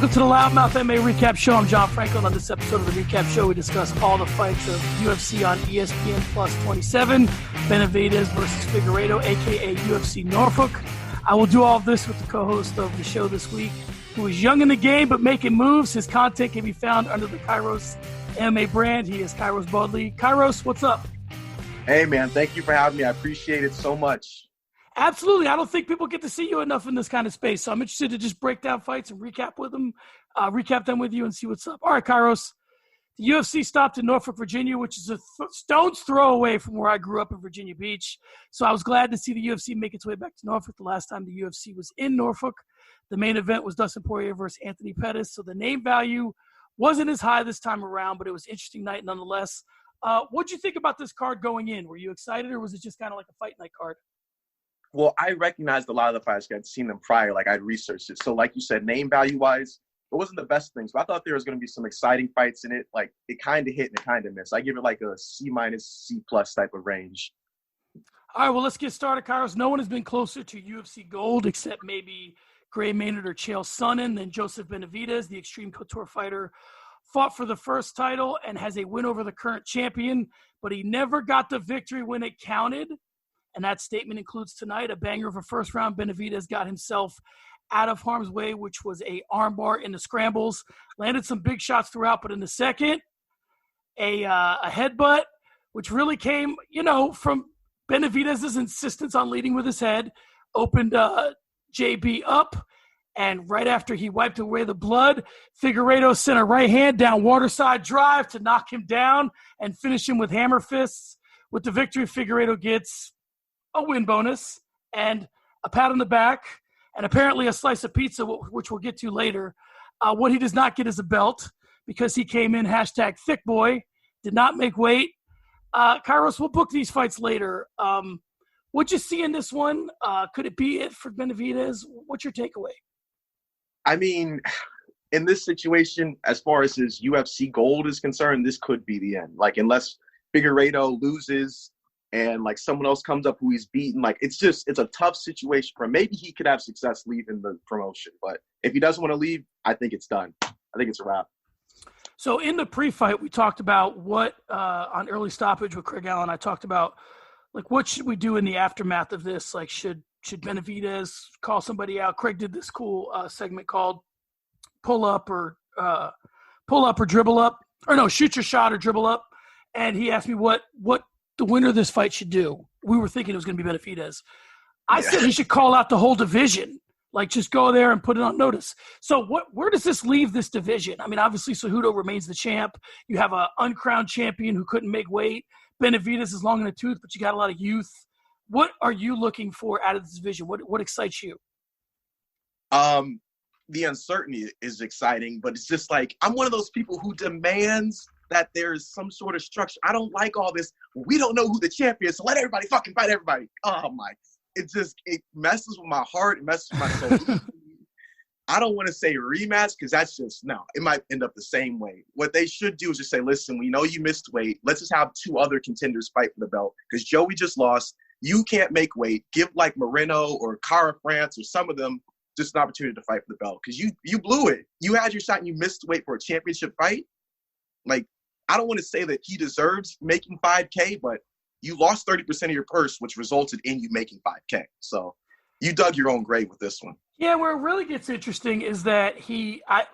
Welcome to the LoudMouth MMA Recap Show. I'm John Franklin. On this episode of the Recap Show, we discuss all the fights of UFC on ESPN Plus 27, Benavidez versus Figueiredo, a.k.a. UFC Norfolk. I will do all of this with the co-host of the show this week, who is young in the game but making moves. His content can be found under the Kairos MMA brand. He is Kairos Bodley. Kairos, what's up? Hey, man. Thank you for having me. I appreciate it so much. Absolutely. I don't think people get to see you enough in this kind of space. So I'm interested to just break down fights and recap them with you and see what's up. All right, Kairos. The UFC stopped in Norfolk, Virginia, which is a stone's throw away from where I grew up in Virginia Beach. So I was glad to see the UFC make its way back to Norfolk. The last time the UFC was in Norfolk, the main event was Dustin Poirier versus Anthony Pettis. So the name value wasn't as high this time around, but it was an interesting night nonetheless. What'd you think about this card going in? Were you excited, or was it just kind of like a fight night card? Well, I recognized a lot of the fights. I'd seen them prior, like I'd researched it. So like you said, name value-wise, it wasn't the best thing. So I thought there was going to be some exciting fights in it. Like it kind of hit and it kind of missed. I give it like a C-, C+ type of range. All right, well, let's get started, Kairos. No one has been closer to UFC gold except maybe Gray Maynard or Chael Sonnen than Joseph Benavidez, the Extreme Couture fighter, fought for the first title and has a win over the current champion, but he never got the victory when it counted. And that statement includes tonight a banger of a first round. Benavidez got himself out of harm's way, which was a armbar in the scrambles. Landed some big shots throughout, but in the second, a headbutt, which really came, from Benavidez's insistence on leading with his head, opened JB up. And right after he wiped away the blood, Figueiredo sent a right hand down waterside drive to knock him down and finish him with hammer fists. With the victory, Figueiredo gets a win bonus and a pat on the back and apparently a slice of pizza, which we'll get to later. What he does not get is a belt because he came in #thick boy, did not make weight. Kairos, we'll book these fights later. What'd you see in this one? Could it be it for Benavidez? What's your takeaway? I mean, in this situation, as far as his UFC gold is concerned, this could be the end. Like, unless Figueiredo loses and like someone else comes up who he's beaten, like it's a tough situation for him. Maybe he could have success leaving the promotion, but if he doesn't want to leave, I think it's done. I think it's a wrap. So in the pre-fight, we talked about what on early stoppage with Craig Allen. I talked about like what should we do in the aftermath of this? Like should Benavidez call somebody out? Craig did this cool segment called pull up or dribble up, or no, shoot your shot or dribble up. And he asked me what the winner of this fight should do. We were thinking it was going to be Benavidez. I said he should call out the whole division. Like, just go there and put it on notice. So where does this leave this division? I mean, obviously, Cejudo remains the champ. You have an uncrowned champion who couldn't make weight. Benavidez is long in the tooth, but you got a lot of youth. What are you looking for out of this division? What excites you? The uncertainty is exciting, but it's just like, I'm one of those people who demands that there's some sort of structure. I don't like all this. We don't know who the champion is, so let everybody fucking fight everybody. Oh my, it messes with my heart. It messes with my soul. I don't want to say rematch because that's just, no, it might end up the same way. What they should do is just say, listen, we know you missed weight. Let's just have two other contenders fight for the belt because Joey just lost. You can't make weight. Give like Moreno or Cara France or some of them just an opportunity to fight for the belt because you blew it. You had your shot and you missed weight for a championship fight. Like, I don't want to say that he deserves making $5K, but you lost 30% of your purse, which resulted in you making $5K. So you dug your own grave with this one. Yeah, where it really gets interesting is that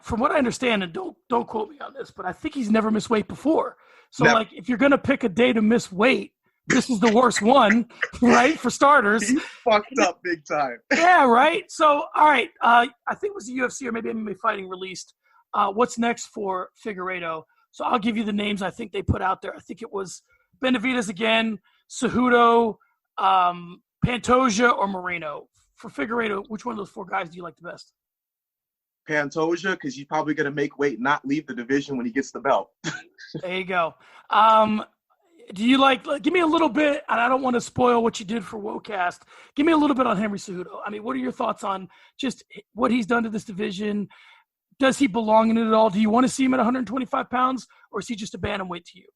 from what I understand, and don't quote me on this, but I think he's never missed weight before. So, Never. Like, if you're going to pick a day to miss weight, this is the worst one, right, for starters. He fucked up big time. Yeah, right? So, all right, I think it was the UFC or maybe MMA Fighting released what's next for Figueiredo. So I'll give you the names I think they put out there. I think it was Benavidez again, Cejudo, Pantoja, or Moreno. For Figueiredo, which one of those four guys do you like the best? Pantoja, because he's probably going to make weight, not leave the division when he gets the belt. There you go. Do you like give me a little bit, and I don't want to spoil what you did for WOCAST. Give me a little bit on Henry Cejudo. I mean, what are your thoughts on just what he's done to this division? Does he belong in it at all? Do you want to see him at 125 pounds, or is he just a bantamweight to you?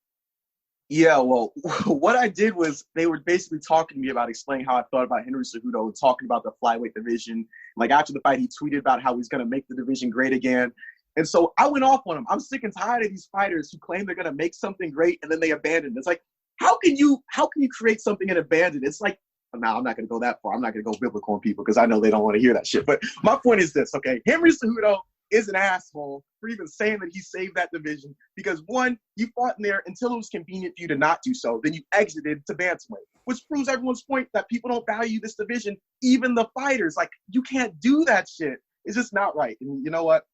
Yeah, well, what I did was they were basically talking to me about explaining how I thought about Henry Cejudo and talking about the flyweight division. Like after the fight, he tweeted about how he's going to make the division great again. And so I went off on him. I'm sick and tired of these fighters who claim they're going to make something great and then they abandon it. It's like, how can you create something and abandon it? It's like, no, I'm not going to go that far. I'm not going to go biblical on people because I know they don't want to hear that shit. But my point is this, okay? Henry Cejudo is an asshole for even saying that he saved that division because, one, you fought in there until it was convenient for you to not do so. Then you exited to bantamweight, which proves everyone's point that people don't value this division, even the fighters. Like, you can't do that shit. It's just not right. And you know what?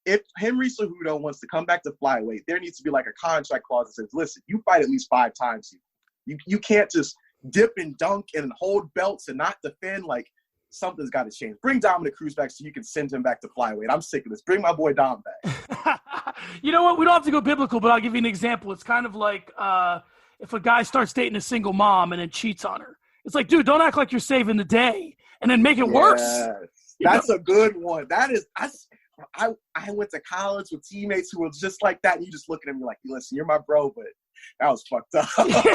If Henry Cejudo wants to come back to flyweight, there needs to be like a contract clause that says, listen, you fight at least 5 times. You can't just dip and dunk and hold belts and not defend. Like, something's got to change. Bring Dominic Cruz back so you can send him back to flyweight. I'm sick of this. Bring my boy Dom back. You know what? We don't have to go biblical, but I'll give you an example. It's kind of like if a guy starts dating a single mom and then cheats on her. It's like, dude, don't act like you're saving the day and then make it worse. That's a good one. I went to college with teammates who were just like that, and you just looking at me like, listen, you're my bro, but that was fucked up.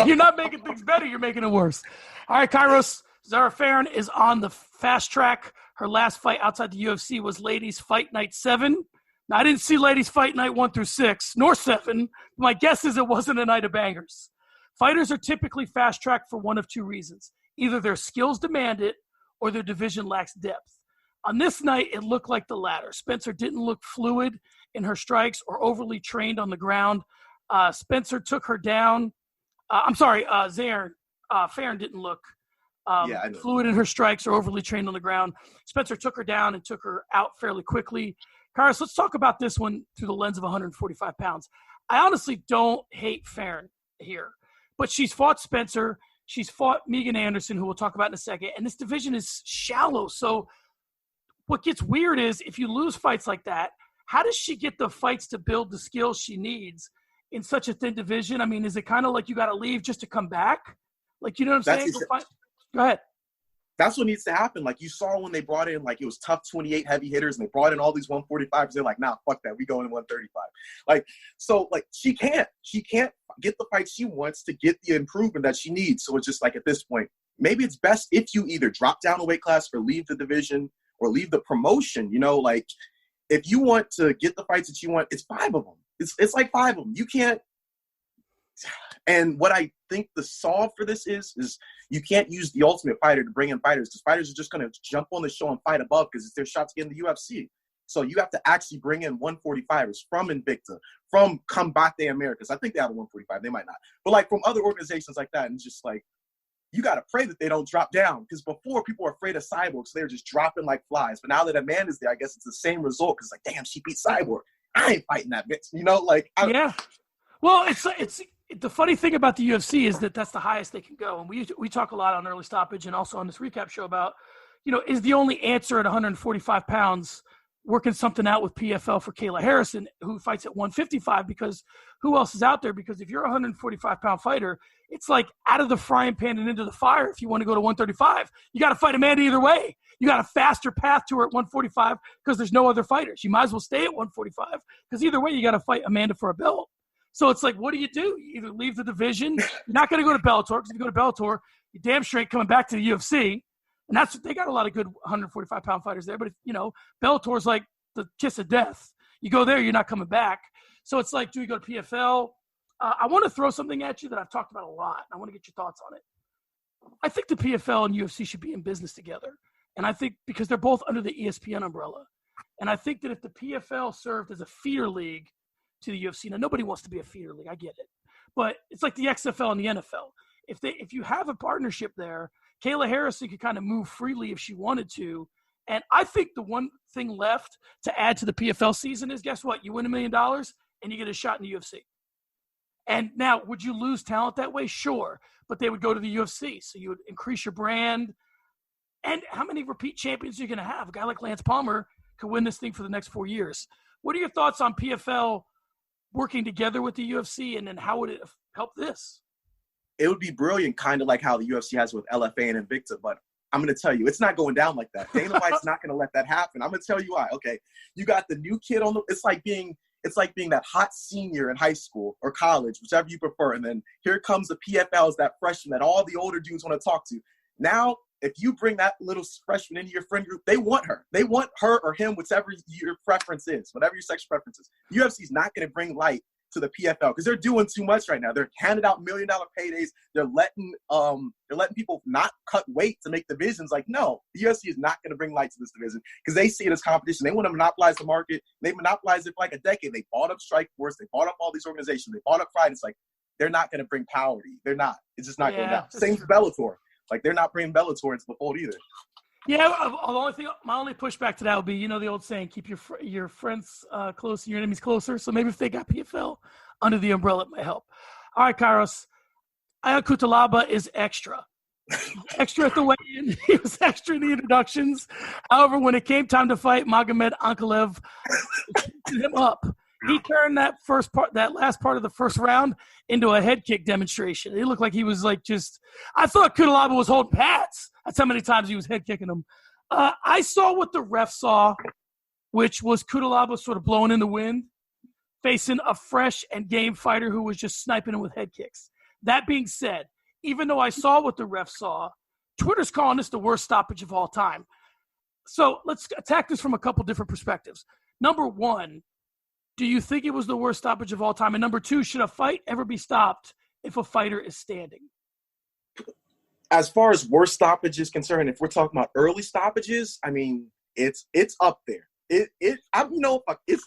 You're not making things better. You're making it worse. All right, Kairos. Zara Farron is on the fast track. Her last fight outside the UFC was Ladies Fight Night 7. Now, I didn't see Ladies Fight Night 1 through 6, nor 7. My guess is it wasn't a night of bangers. Fighters are typically fast tracked for one of 2 reasons. Either their skills demand it or their division lacks depth. On this night, it looked like the latter. Spencer didn't look fluid in her strikes or overly trained on the ground. Spencer took her down. Zara Farron didn't look fluid in her strikes or overly trained on the ground. Spencer took her down and took her out fairly quickly. Kairos, let's talk about this one through the lens of 145 pounds. I honestly don't hate Farron here, but she's fought Spencer. She's fought Megan Anderson, who we'll talk about in a second, and this division is shallow. So what gets weird is if you lose fights like that, how does she get the fights to build the skills she needs in such a thin division? I mean, is it kind of like you got to leave just to come back? Like, you know what I'm saying? Go ahead. That's what needs to happen. Like you saw when they brought in, like it was tough 28 heavy hitters and they brought in all these 145s. They're like, nah, fuck that. We go in 135. Like, so like she can't get the fight she wants to get the improvement that she needs. So it's just like at this point, maybe it's best if you either drop down a weight class or leave the division or leave the promotion, you know, like if you want to get the fights that you want, it's 5 of them. It's like 5 of them. You can't. And what I think the solve for this is you can't use the Ultimate Fighter to bring in fighters because fighters are just going to jump on the show and fight above because it's their shot to get in the UFC. So you have to actually bring in 145ers from Invicta, from Combate Americas. I think they have a 145. They might not. But like from other organizations like that, and just like you got to pray that they don't drop down because before people were afraid of Cyborg, so they were just dropping like flies. But now that Amanda's there, I guess it's the same result because like, damn, she beat Cyborg. I ain't fighting that bitch. You know, like. Yeah. Well, it's the funny thing about the UFC is that that's the highest they can go. And we talk a lot on Early Stoppage and also on this recap show about, you know, is the only answer at 145 pounds working something out with PFL for Kayla Harrison, who fights at 155, because who else is out there? Because if you're a 145-pound fighter, it's like out of the frying pan and into the fire if you want to go to 135. You got to fight Amanda either way. You got a faster path to her at 145 because there's no other fighters. You might as well stay at 145 because either way you got to fight Amanda for a belt. So it's like, what do? You either leave the division. You're not going to go to Bellator because if you go to Bellator, you're damn straight coming back to the UFC. And they got a lot of good 145-pound fighters there. But, you know, Bellator's like the kiss of death. You go there, you're not coming back. So it's like, do we go to PFL? I want to throw something at you that I've talked about a lot. I want to get your thoughts on it. I think the PFL and UFC should be in business together. And I think because they're both under the ESPN umbrella. And I think that if the PFL served as a feeder league to the UFC. Now, nobody wants to be a feeder league. I get it. But it's like the XFL and the NFL. If you have a partnership there, Kayla Harrison could kind of move freely if she wanted to. And I think the one thing left to add to the PFL season is, guess what? You win $1 million and you get a shot in the UFC. And now, would you lose talent that way? Sure. But they would go to the UFC. So you would increase your brand. And how many repeat champions are you going to have? A guy like Lance Palmer could win this thing for the next 4 years. What are your thoughts on PFL working together with the UFC, and then how would it help this? It would be brilliant, kind of like how the UFC has with LFA and Invicta, but I'm going to tell you, it's not going down like that. Dana White's not going to let that happen. I'm going to tell you why. Okay, you got the new kid on the – it's like being it's like being that hot senior in high school or college, whichever you prefer. And then here comes the PFL as that freshman that all the older dudes want to talk to. Now, if you bring that little freshman into your friend group, they want her. They want her or him, whichever your preference is, whatever your sexual preference is. UFC is not going to bring light to the PFL because they're doing too much right now. They're handing out $1 million paydays. They're letting people not cut weight to make divisions. Like, no, the UFC is not going to bring light to this division because they see it as competition. They want to monopolize the market. They monopolized it for like a decade. They bought up Strikeforce. They bought up all these organizations. They bought up Pride. It's like they're not going to bring power to you. They're not. It's just not going down. Same with Bellator. Like, they're not bringing Bellator into the fold either. Yeah, my only pushback to that would be, the old saying, keep your friends close and your enemies closer. So maybe if they got PFL under the umbrella, it might help. All right, Kairos. Ion Cutelaba is extra. Extra at the weigh-in. He was extra in the introductions. However, when it came time to fight, Magomed Ankalaev picked him up. He turned that last part of the first round into a head kick demonstration. It looked like he was like I thought Cutelaba was holding pads. That's how many times he was head kicking him. I saw what the ref saw, which was Cutelaba sort of blowing in the wind, facing a fresh and game fighter who was just sniping him with head kicks. That being said, even though I saw what the ref saw, Twitter's calling this the worst stoppage of all time. So let's attack this from a couple different perspectives. Number one, do you think it was the worst stoppage of all time? And number two, should a fight ever be stopped if a fighter is standing? As far as worst stoppage is concerned, if we're talking about early stoppages, I mean, it's up there. It's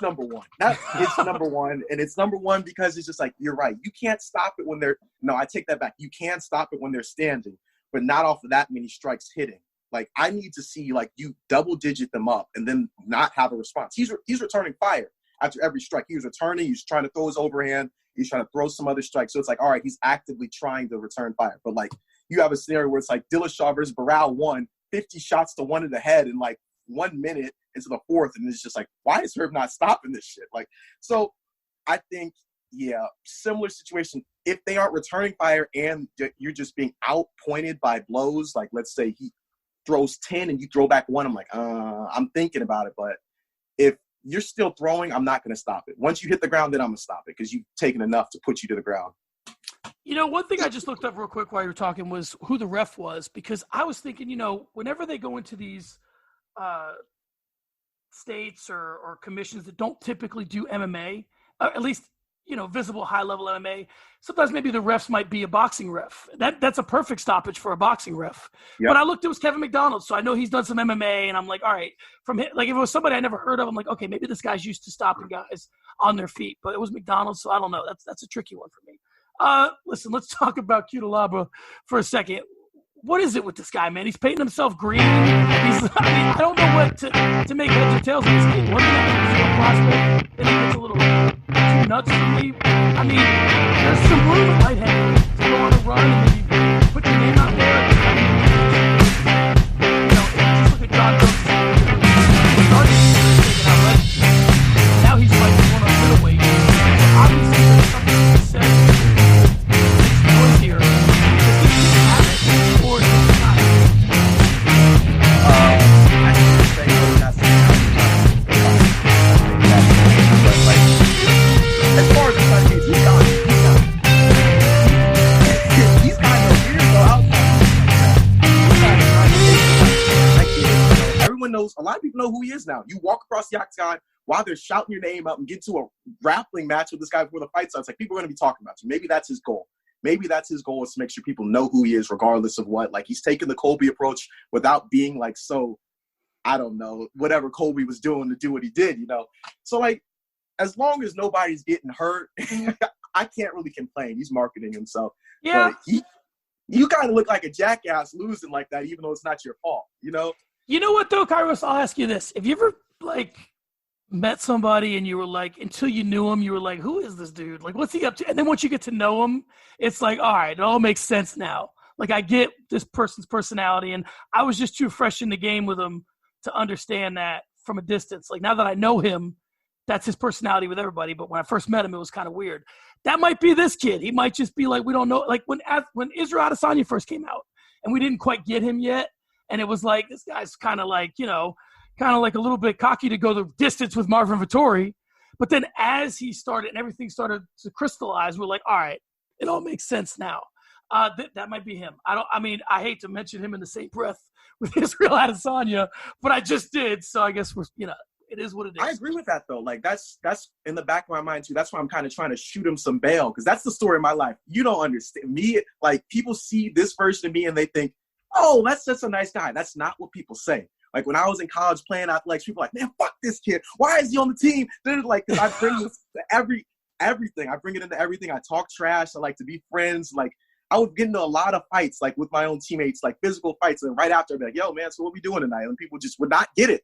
number one. It's number one, and it's number one because it's just like, you're right. You can't stop it when they're – no, I take that back. You can stop it when they're standing, but not off of that many strikes hitting. Like, I need to see, like, you double-digit them up and then not have a response. He's returning fire. After every strike, he was returning. He was trying to throw his overhand. He's trying to throw some other strikes. So it's like, all right, he's actively trying to return fire. But, like, you have a scenario where it's like Dillashaw versus Barral won 50 shots to one in the head in, like, 1 minute into the fourth. And it's just like, why is Herb not stopping this shit? Like, so I think, yeah, similar situation. If they aren't returning fire and you're just being outpointed by blows, like, let's say he throws 10 and you throw back 1, I'm like, I'm thinking about it. But if you're still throwing, I'm not going to stop it. Once you hit the ground, then I'm going to stop it because you've taken enough to put you to the ground. One thing I just looked up real quick while you were talking was who the ref was, because I was thinking, whenever they go into these states or commissions that don't typically do MMA, at least, visible high-level MMA, sometimes maybe the refs might be a boxing ref. That's a perfect stoppage for a boxing ref. Yep. But I looked, it was Kevin McDonald, so I know he's done some MMA, and I'm like, all right, if it was somebody I never heard of, I'm like, okay, maybe this guy's used to stopping guys on their feet. But it was McDonald, so I don't know. That's a tricky one for me. Listen, let's talk about Cutelaba for a second. What is it with this guy, man? He's painting himself green. I don't know what to make heads or tails of this kid. One minute he's a prospect, then he gets a little too nuts for me. I mean, there's some room at light heavyweight to go on a run and maybe put your name out there. Just look at John Jones. Now he's fighting one on middleweight. Obviously, there's something to be said. It's noisier. As far as the Sundays, he's kind of weird though. Everyone knows, a lot of people know who he is now. You walk across the octagon while they're shouting your name out and get to a grappling match with this guy before the fight starts. Like, people are going to be talking about you. Maybe that's his goal. Maybe that's his goal, is to make sure people know who he is regardless of what. Like, he's taking the Colby approach without being like, so, I don't know, whatever Colby was doing to do what he did, So, like, as long as nobody's getting hurt, I can't really complain. He's marketing himself. Yeah. But you kind of look like a jackass losing like that, even though it's not your fault, You know what, though, Kairos? I'll ask you this. Have you ever, met somebody and you were like, until you knew him, you were like, who is this dude? Like, what's he up to? And then once you get to know him, it's like, all right, it all makes sense now. Like, I get this person's personality, and I was just too fresh in the game with him to understand that from a distance. Like, now that I know him, that's his personality with everybody. But when I first met him, it was kind of weird. That might be this kid. He might just be like, we don't know. Like, when Israel Adesanya first came out and we didn't quite get him yet, and it was like, this guy's kind of like, kind of like a little bit cocky to go the distance with Marvin Vettori. But then as he started and everything started to crystallize, we're like, all right, it all makes sense now. That might be him. I hate to mention him in the same breath with Israel Adesanya, but I just did. So I guess it is what it is. I agree with that though. Like that's in the back of my mind too. That's why I'm kind of trying to shoot him some bail, because that's the story of my life. You don't understand me. Like, people see this version of me and they think, oh, that's just a nice guy. That's not what people say. Like, when I was in college playing athletics, people were like, man, fuck this kid. Why is he on the team? They're like, because I bring this to everything. I bring it into everything. I talk trash. I like to be friends. Like, I would get into a lot of fights, like with my own teammates, like physical fights. And right after, I'd be like, yo, man, so what we doing tonight? And people just would not get it.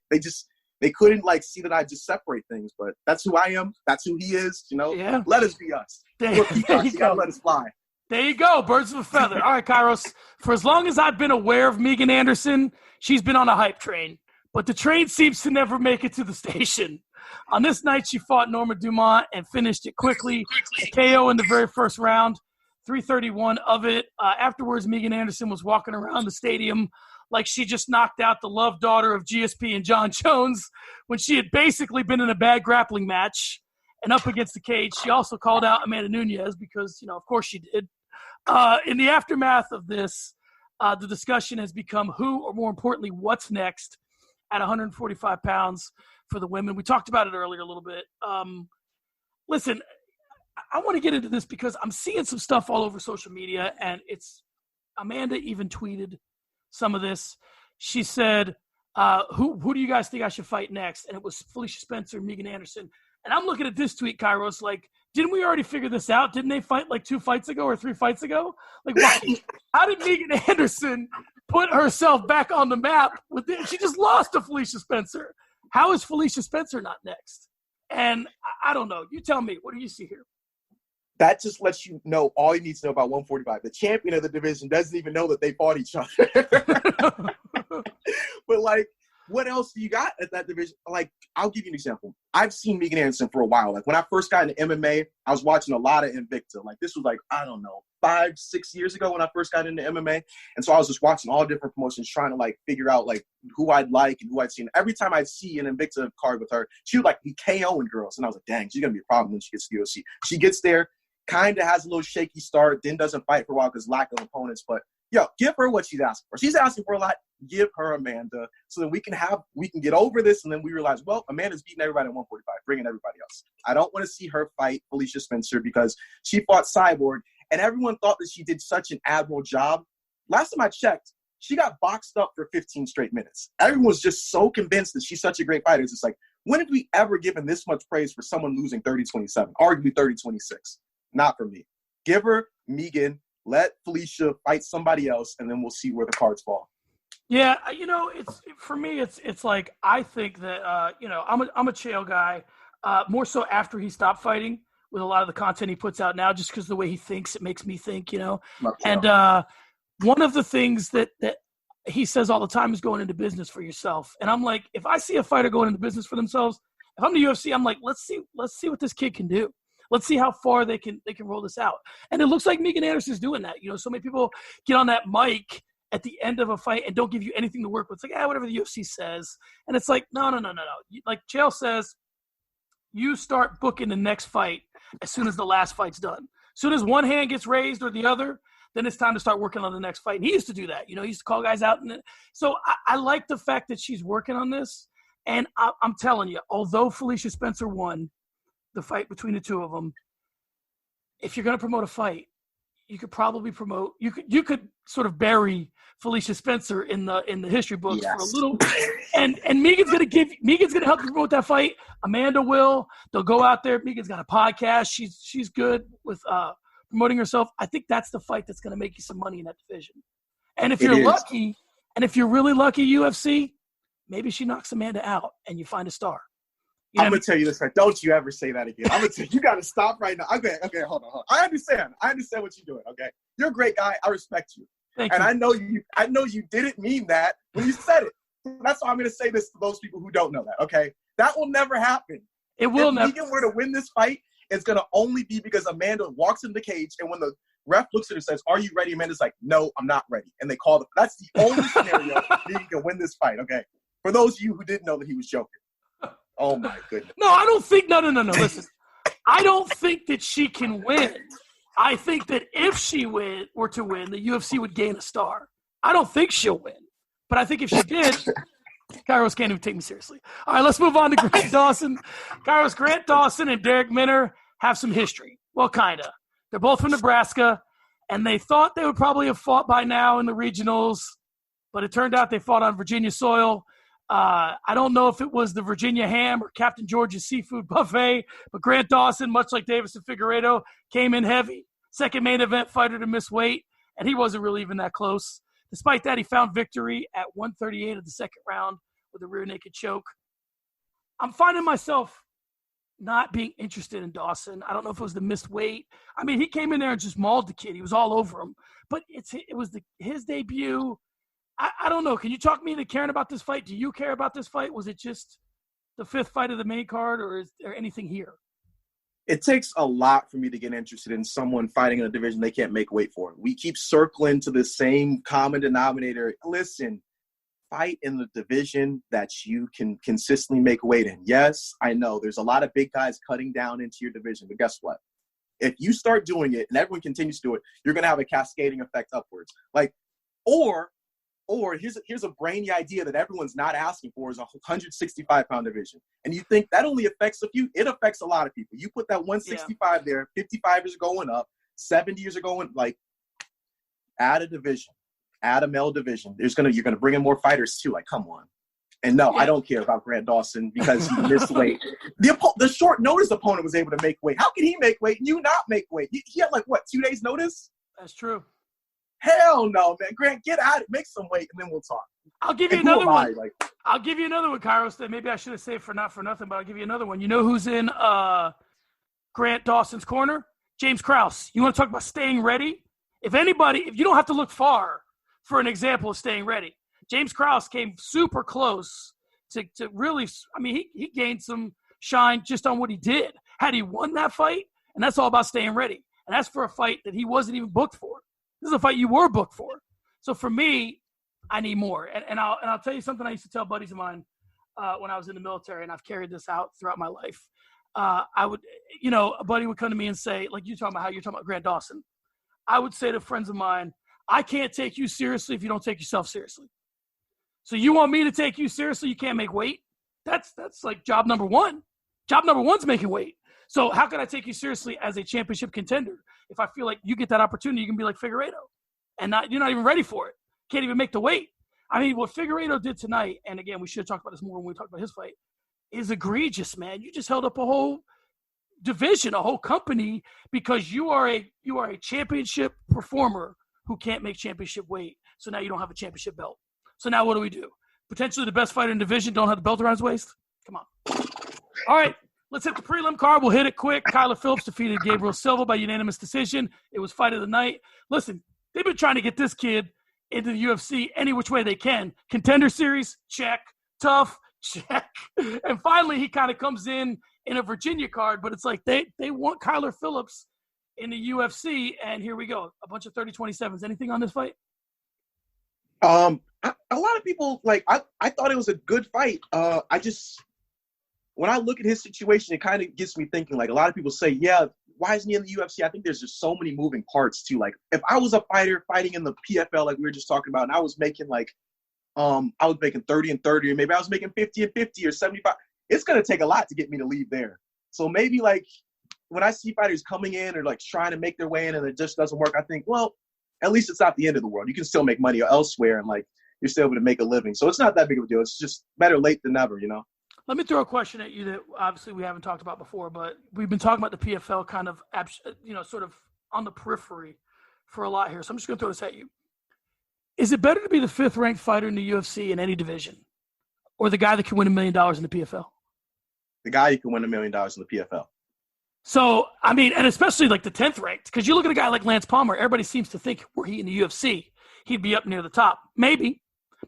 They couldn't like see that I just separate things, but that's who I am. That's who he is. Yeah. Let us be us. You gotta let us fly. There you go. Birds of a feather. All right, Kairos. For as long as I've been aware of Megan Anderson, she's been on a hype train, but the train seems to never make it to the station. On this night, she fought Norma Dumont and finished it quickly. A KO in the very first round, 3:31 of it. Afterwards, Megan Anderson was walking around the stadium like she just knocked out the love daughter of GSP and John Jones when she had basically been in a bad grappling match and up against the cage. She also called out Amanda Nunes because, of course she did. In the aftermath of this, the discussion has become who, or more importantly, what's next at 145 pounds for the women. We talked about it earlier a little bit. Listen, I want to get into this because I'm seeing some stuff all over social media, and Amanda even tweeted some of this. She said, who do you guys think I should fight next? And it was Felicia Spencer and Megan Anderson. And I'm looking at this tweet, Kairos, like, didn't we already figure this out? Didn't they fight like 2 fights ago or 3 fights ago? Like, why? How did Megan Anderson put herself back on the map? She just lost to Felicia Spencer. How is Felicia Spencer not next? And I don't know. You tell me. What do you see here? That just lets you know all you need to know about 145. The champion of the division doesn't even know that they fought each other. But, like, what else do you got at that division? Like, I'll give you an example. I've seen Megan Anderson for a while. Like, when I first got into MMA, I was watching a lot of Invicta. Like, this was like, I don't know, 5-6 years ago when I first got into MMA. And so I was just watching all different promotions, trying to, like, figure out, like, who I'd like and who I'd see. And every time I'd see an Invicta card with her, she would, like, be KOing girls. And I was like, dang, she's going to be a problem when she gets to the UFC. She gets there, kind of has a little shaky start, then doesn't fight for a while because lack of opponents. But, yo, give her what she's asking for. She's asking for a lot. Give her Amanda so that we can get over this. And then we realize, well, Amanda's beating everybody at 145, bringing everybody else. I don't want to see her fight Felicia Spencer because she fought Cyborg and everyone thought that she did such an admirable job. Last time I checked, she got boxed up for 15 straight minutes. Everyone was just so convinced that she's such a great fighter. It's just like, when have we ever given this much praise for someone losing 30-27, arguably 30-26? Not for me. Give her Megan, let Felicia fight somebody else, and then we'll see where the cards fall. Yeah, it's for me. It's like I think that I'm a Chael guy, more so after he stopped fighting with a lot of the content he puts out now, just because the way he thinks, it makes me think, And one of the things that he says all the time is going into business for yourself. And I'm like, if I see a fighter going into business for themselves, if I'm the UFC, I'm like, let's see what this kid can do. Let's see how far they can roll this out. And it looks like Megan Anderson's doing that. So many people get on that mic at the end of a fight and don't give you anything to work with. It's like, whatever the UFC says. And it's like, no. Like Chael says, you start booking the next fight as soon as the last fight's done. As soon as one hand gets raised or the other, then it's time to start working on the next fight. And he used to do that. He used to call guys out. So I like the fact that she's working on this. And I'm telling you, although Felicia Spencer won the fight between the two of them, if you're going to promote a fight, you could probably promote. You could sort of bury Felicia Spencer in the history books for a little, and Megan's gonna help you promote that fight. Amanda will. They'll go out there. Megan's got a podcast. She's good with promoting herself. I think that's the fight that's gonna make you some money in that division. And if you're lucky, and if you're really lucky, UFC, maybe she knocks Amanda out and you find a star. I'm going to tell you this, right? Don't you ever say that again. I'm going to tell you, you got to stop right now. Okay, hold on. I understand what you're doing, okay? You're a great guy. I respect you. Thank you. I know you didn't mean that when you said it. That's why I'm going to say this to those people who don't know that, okay? That will never happen. It will never. If Megan were to win this fight, it's going to only be because Amanda walks in the cage, and when the ref looks at her and says, "Are you ready?" Amanda's like, "No, I'm not ready." And they call it. That's the only scenario Megan can win this fight, okay? For those of you who didn't know that he was joking. Oh, my goodness. No, I don't think – no. Listen, I don't think that she can win. I think that if she were to win, the UFC would gain a star. I don't think she'll win. But I think if she did – Kairos can't even take me seriously. All right, let's move on to Grant Dawson. Kairos, Grant Dawson and Derek Minner have some history. Well, kind of. They're both from Nebraska, and they thought they would probably have fought by now in the regionals, but it turned out they fought on Virginia soil. I don't know if it was the Virginia ham or Captain George's seafood buffet, but Grant Dawson, much like Davis and Figueiredo, came in heavy. Second main event fighter to miss weight, and he wasn't really even that close. Despite that, he found victory at 138 of the second round with a rear naked choke. I'm finding myself not being interested in Dawson. I don't know if it was the missed weight. I mean, he came in there and just mauled the kid. He was all over him. But it was his debut. I don't know. Can you talk me into caring about this fight? Do you care about this fight? Was it just the fifth fight of the main card, or is there anything here? It takes a lot for me to get interested in someone fighting in a division they can't make weight for. We keep circling to the same common denominator. Listen, fight in the division that you can consistently make weight in. Yes, I know there's a lot of big guys cutting down into your division, but guess what? If you start doing it and everyone continues to do it, you're going to have a cascading effect upwards. Or here's a brainy idea that everyone's not asking for is a 165-pound division. And you think that only affects a few? It affects a lot of people. You put that 165 there, 55ers are going up, 70s are going, add a division, add a male division. You're gonna bring in more fighters too. Come on. And no, I don't care about Grant Dawson because he missed weight. The short notice opponent was able to make weight. How can he make weight and you not make weight? He had 2 days notice? That's true. Hell no, man. Grant, get out, make some weight, and then we'll talk. I'll give you another one. I'll give you another one, Kairos, that maybe I should have saved for not for nothing, but I'll give you another one. You know who's in Grant Dawson's corner? James Krause. You want to talk about staying ready? If you don't have to look far for an example of staying ready. James Krause came super close to really – I mean, he gained some shine just on what he did. Had he won that fight, and that's all about staying ready. And that's for a fight that he wasn't even booked for. This is a fight you were booked for. So for me, I need more. And I'll tell you something I used to tell buddies of mine when I was in the military, and I've carried this out throughout my life. A buddy would come to me and say, like you're talking about Grant Dawson. I would say to friends of mine, I can't take you seriously if you don't take yourself seriously. So you want me to take you seriously, you can't make weight? That's like job number one. Job number one's making weight. So how can I take you seriously as a championship contender if I feel like you get that opportunity, you can be like Figueiredo, and you're not even ready for it. Can't even make the weight. I mean, what Figueiredo did tonight, and again, we should have talked about this more when we talked about his fight, is egregious, man. You just held up a whole division, a whole company, because you are a championship performer who can't make championship weight. So now you don't have a championship belt. So now what do we do? Potentially the best fighter in the division don't have the belt around his waist? Come on. All right. Let's hit the prelim card. We'll hit it quick. Kyler Phillips defeated Gabriel Silva by unanimous decision. It was fight of the night. Listen, they've been trying to get this kid into the UFC any which way they can. Contender series, check. Tough, check. And finally, he kind of comes in a Virginia card, but it's like they want Kyler Phillips in the UFC, and here we go. A bunch of 30-27s. Anything on this fight? A lot of people, I thought it was a good fight. When I look at his situation, it kind of gets me thinking, a lot of people say, yeah, why isn't he in the UFC? I think there's just so many moving parts, too. If I was a fighter fighting in the PFL, like we were just talking about, and I was making, I was making 30 and 30, or maybe I was making 50 and 50 or 75, it's going to take a lot to get me to leave there. So maybe, when I see fighters coming in or, trying to make their way in and it just doesn't work, I think, well, at least it's not the end of the world. You can still make money elsewhere, and, you're still able to make a living. So it's not that big of a deal. It's just better late than never, Let me throw a question at you that obviously we haven't talked about before, but we've been talking about the PFL kind of, sort of on the periphery for a lot here. So I'm just going to throw this at you. Is it better to be the fifth-ranked fighter in the UFC in any division, or the guy that can win $1 million in the PFL? The guy who can win $1 million in the PFL. So, I mean, and especially the 10th ranked, because you look at a guy like Lance Palmer, everybody seems to think were he in the UFC, he'd be up near the top. Maybe,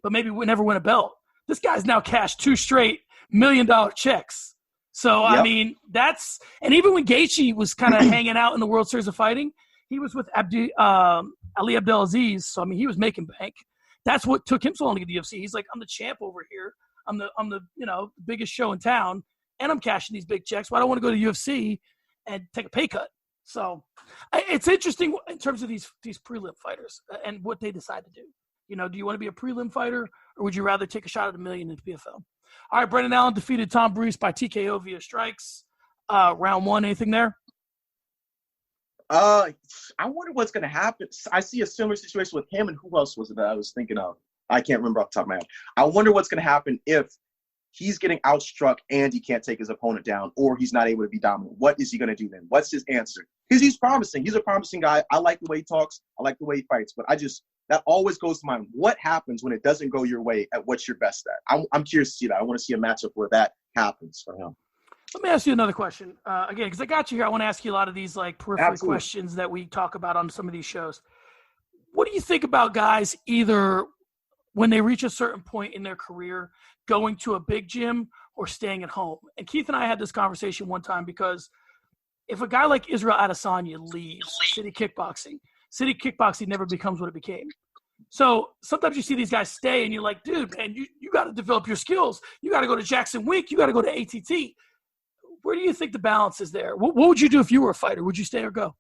but maybe would never win a belt. This guy's now cashed 2 straight $1 million checks. So, yep. I mean, and even when Gaethje was kind of hanging out in the World Series of Fighting, he was with Ali Abdelaziz. So, I mean, he was making bank. That's what took him so long to get to the UFC. He's like, I'm the champ over here. I'm the biggest show in town. and I'm cashing these big checks. Why do I want to go to UFC and take a pay cut? So it's interesting in terms of these prelim fighters and what they decide to do. Do you want to be a prelim fighter, or would you rather take a shot at $1 million in the PFL? All right, Brendan Allen defeated Tom Breese by TKO via strikes. Round 1, anything there? I wonder what's going to happen. I see a similar situation with him, and who else was it that I was thinking of? I can't remember off the top of my head. I wonder what's going to happen if he's getting outstruck and he can't take his opponent down, or he's not able to be dominant. What is he going to do then? What's his answer? Because he's promising. He's a promising guy. I like the way he talks. I like the way he fights. But that always goes to mind. What happens when it doesn't go your way at what you're best at? I'm curious to see that. I want to see a matchup where that happens for him. Let me ask you another question. Again, because I got you here, I want to ask you a lot of these periphery Absolutely. questions that we talk about on some of these shows. What do you think about guys either when they reach a certain point in their career going to a big gym or staying at home? And Keith and I had this conversation one time, because if a guy like Israel Adesanya leaves City Kickboxing never becomes what it became. So sometimes you see these guys stay and you're like, dude, man, you got to develop your skills. You got to go to Jackson Wink. You got to go to ATT. Where do you think the balance is there? What would you do if you were a fighter? Would you stay or go?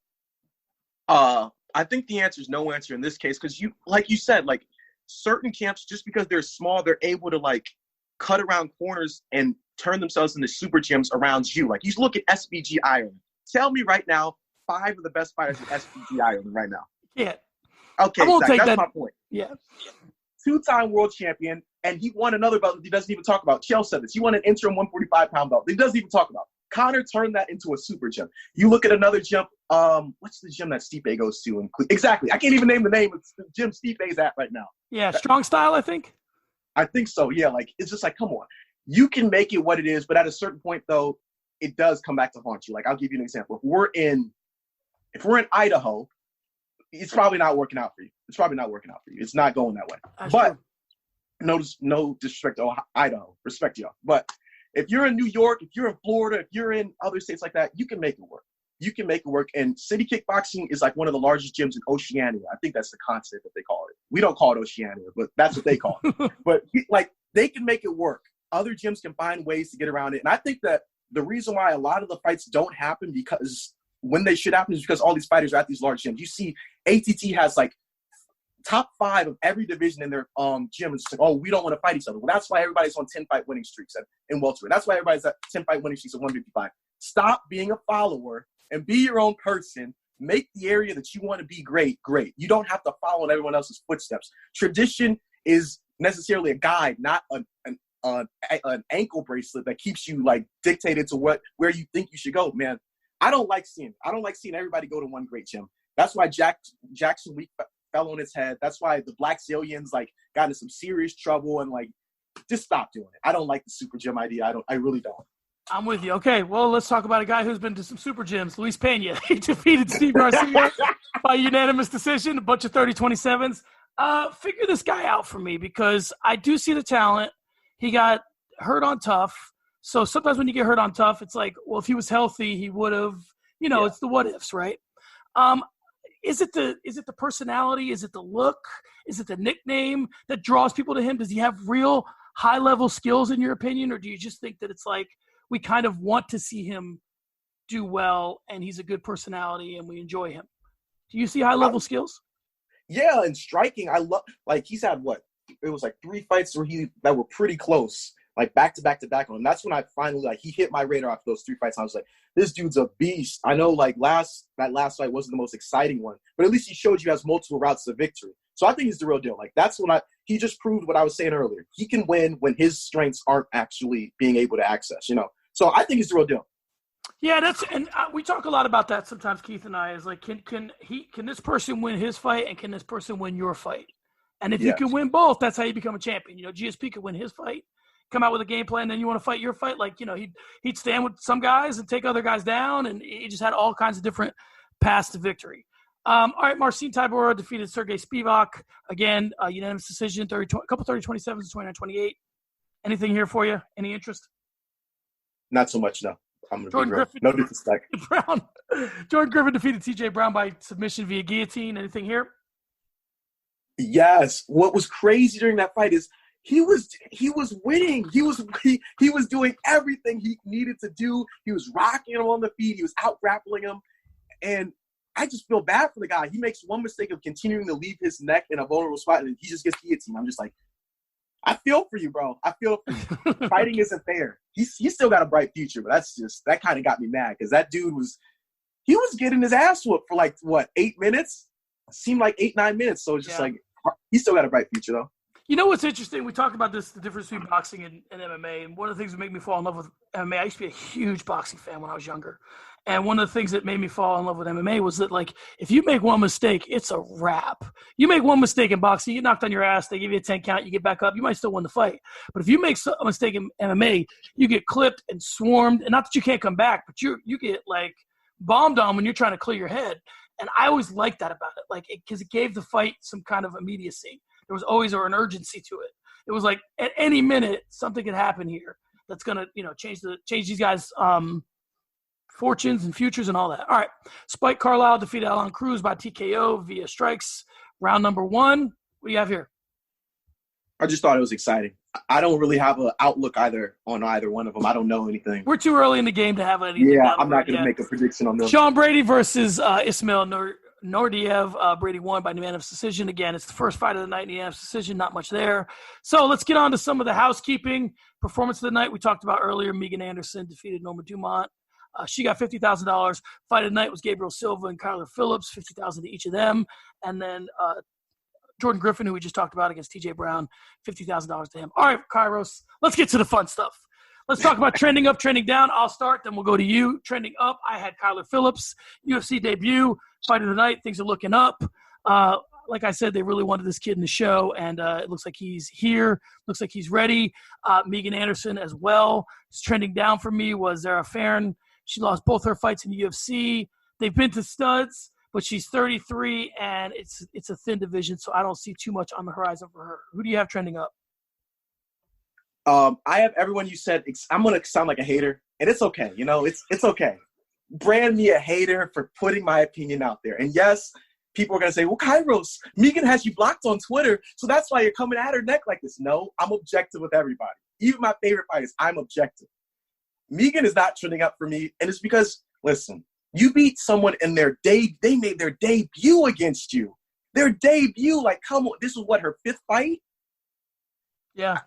I think the answer is no answer in this case, because like you said, certain camps, just because they're small, they're able to cut around corners and turn themselves into super gyms around you. You look at SBG Ireland. Tell me right now, 5 of the best fighters in SBG Ireland right now. Yeah. Okay, that's my point. Yeah. 2-time world champion, and he won another belt that he doesn't even talk about. Chael said this. He won an interim 145-pound belt that he doesn't even talk about. Connor turned that into a super gym. You look at another gym. What's the gym that Stipe goes to? Exactly. I can't even name the name of the gym Stipe's at right now. Yeah, Strong Style, I think. I think so. Yeah, it's just come on. You can make it what it is, but at a certain point, though, it does come back to haunt you. I'll give you an example. If we're in Idaho, it's probably not working out for you. It's not going that way. That's but true. no disrespect to Idaho. Respect y'all. But if you're in New York, if you're in Florida, if you're in other states like that, you can make it work. And City Kickboxing is one of the largest gyms in Oceania. I think that's the concept that they call it. We don't call it Oceania, but that's what they call it. But they can make it work. Other gyms can find ways to get around it. And I think that the reason why a lot of the fights don't happen because when they should happen is because all these fighters are at these large gyms. You see ATT has top 5 of every division in their gym. It's we don't want to fight each other. Well, that's why everybody's on 10-fight winning streaks in welterweight. That's why everybody's at 10-fight winning streaks at 155. Stop being a follower and be your own person. Make the area that you want to be great. You don't have to follow in everyone else's footsteps. Tradition is necessarily a guide, not an ankle bracelet that keeps you dictated to where you think you should go, man. I don't like seeing everybody go to one great gym. That's why Jackson Week fell on his head. That's why the Black Zillions got into some serious trouble and just stop doing it. I don't like the super gym idea. I really don't. I'm with you. Okay, well, let's talk about a guy who's been to some super gyms, Luis Pena. He defeated Steve Garcia by unanimous decision, a bunch of 30-27s. Figure this guy out for me, because I do see the talent. He got hurt on Tough. So sometimes when you get hurt on Tough, it's if he was healthy, he would have, It's the what ifs, right? Is it the personality? Is it the look? Is it the nickname that draws people to him? Does he have real high level skills in your opinion? Or do you just think that it's we kind of want to see him do well and he's a good personality and we enjoy him? Do you see high level skills? Yeah. And striking, I love, he's had it was 3 fights that were pretty close. Back to back on him. That's when I finally he hit my radar after those 3 fights. I was this dude's a beast. I know that last fight wasn't the most exciting one, but at least he showed you has multiple routes to victory. So I think he's the real deal. That's when he just proved what I was saying earlier. He can win when his strengths aren't actually being able to access. So I think he's the real deal. Yeah, we talk a lot about that sometimes. Keith and I is can this person win his fight and can this person win your fight? And if you can win both, that's how you become a champion. GSP could win his fight, come out with a game plan, then you want to fight your fight. He'd stand with some guys and take other guys down, and he just had all kinds of different paths to victory. All right, Marcin Tybura defeated Sergey Spivak. Again, unanimous decision, a couple 30-27s, 29-28. Anything here for you? Any interest? Not so much, no. I'm going to be real. Griffin, no disrespect. Jordan Griffin defeated TJ Brown by submission via guillotine. Anything here? Yes. What was crazy during that fight is he was winning. He was doing everything he needed to do. He was rocking him on the feet. He was out grappling him. And I just feel bad for the guy. He makes one mistake of continuing to leave his neck in a vulnerable spot, and he just gets guillotined. I'm just like, I feel for you, bro. I feel for you. Fighting isn't fair. He's still got a bright future, but that kind of got me mad because that dude was getting his ass whooped for like, what, 8 minutes? It seemed like 8-9 minutes. So it's just like, he's still got a bright future, though. You know what's interesting? We talked about this, the difference between boxing and MMA. And one of the things that made me fall in love with MMA, I used to be a huge boxing fan when I was younger. And one of the things that made me fall in love with MMA was that, like, if you make one mistake, it's a wrap. You make one mistake in boxing, you get knocked on your ass, they give you a 10 count, you get back up, you might still win the fight. But if you make a mistake in MMA, you get clipped and swarmed. And not that you can't come back, but you get, like, bombed on when you're trying to clear your head. And I always liked that about it, like, because it gave the fight some kind of immediacy. There was always an urgency to it. It was like at any minute something could happen here that's gonna, change these guys' fortunes and futures and all that. All right, Spike Carlisle defeated Alan Cruz by TKO via strikes. Round number 1. What do you have here? I just thought it was exciting. I don't really have an outlook on either one of them. I don't know anything. We're too early in the game to have anything. Yeah, I'm not going to make a prediction on them. Sean Brady versus Ismail Nordiev. Brady won by unanimous decision. Again, it's the first fight of the night, unanimous decision. Not much there. So let's get on to some of the housekeeping. Performance of the night we talked about earlier. Megan Anderson defeated Norma Dumont. She got $50,000. Fight of the night was Gabriel Silva and Kyler Phillips, $50,000 to each of them. And then Jordan Griffin, who we just talked about, against TJ Brown, $50,000 to him. All right, Kairos, let's get to the fun stuff. Let's talk about trending up, trending down. I'll start, then we'll go to you. Trending up, I had Kyler Phillips, UFC debut, fight of the night. Things are looking up. Like I said, they really wanted this kid in the show, and it looks like he's here. Looks like he's ready. Megan Anderson as well. Trending down for me was Zara Farron. She lost both her fights in the UFC. They've been to studs, but she's 33, and it's a thin division, so I don't see too much on the horizon for her. Who do you have trending up? I have everyone you said. I'm going to sound like a hater, and it's okay. It's okay. Brand me a hater for putting my opinion out there. And yes, people are going to say, well, Kairos, Megan has you blocked on Twitter, so that's why you're coming at her neck like this. No, I'm objective with everybody. Even my favorite fighters, I'm objective. Megan is not trending up for me, and it's because, listen, you beat someone in they made their debut against you. Their debut, like, come on, this was what, her 5th fight? Yeah.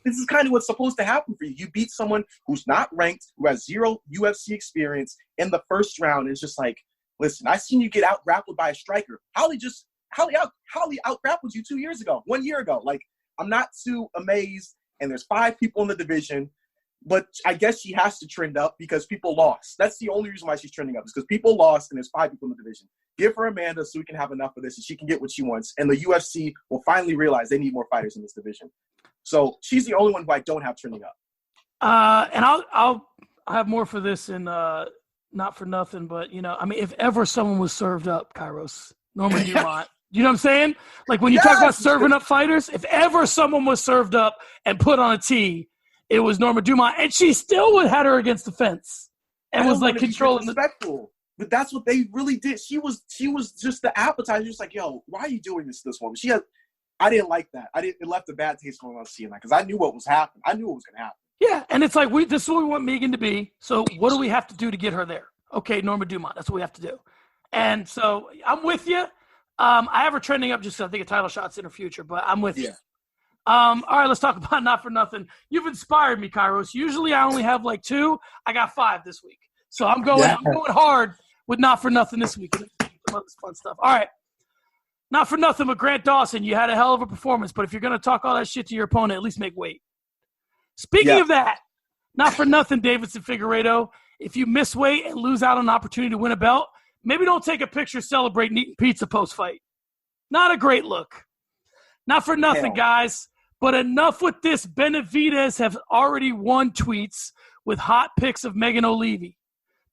This is kind of what's supposed to happen for you. You beat someone who's not ranked, who has 0 UFC experience in the first round. It's just like, listen, I seen you get out grappled by a striker. Holly out grappled you 2 years ago, 1 year ago. Like, I'm not too amazed. And there's 5 people in the division, but I guess she has to trend up because people lost. That's the only reason why she's trending up, is because people lost and there's 5 people in the division. Give her Amanda so we can have enough of this and she can get what she wants. And the UFC will finally realize they need more fighters in this division. So she's the only one who I don't have trending up. And I'll have more for this in not for nothing, but if ever someone was served up, Kairos, Norma Dumont. You know what I'm saying? Like when you talk about serving up fighters, if ever someone was served up and put on a tee, it was Norma Dumont, and she still would had her against the fence and was like controlling respectful. But that's what they really did. She was just the appetizer. Just like, yo, why are you doing this to this woman? I didn't like that. It left a bad taste when I was seeing that because I knew what was happening. I knew what was going to happen. Yeah, and it's like this is what we want Megan to be. So what do we have to do to get her there? Okay, Norma Dumont. That's what we have to do. And so I'm with you. I have her trending up just because I think a title shot's in her future, but I'm with you. All right, let's talk about Not For Nothing. You've inspired me, Kairos. Usually I only have like 2. I got 5 this week. So I'm going hard with Not For Nothing this week. Some other fun stuff. All right. Not for nothing, but Grant Dawson, you had a hell of a performance, but if you're going to talk all that shit to your opponent, at least make weight. Speaking of that, not for nothing, Davidson Figueiredo, if you miss weight and lose out on an opportunity to win a belt, maybe don't take a picture celebrating eating pizza post-fight. Not a great look. Not for nothing, guys, but enough with this. Benavidez have already won tweets with hot pics of Megan O'Leary.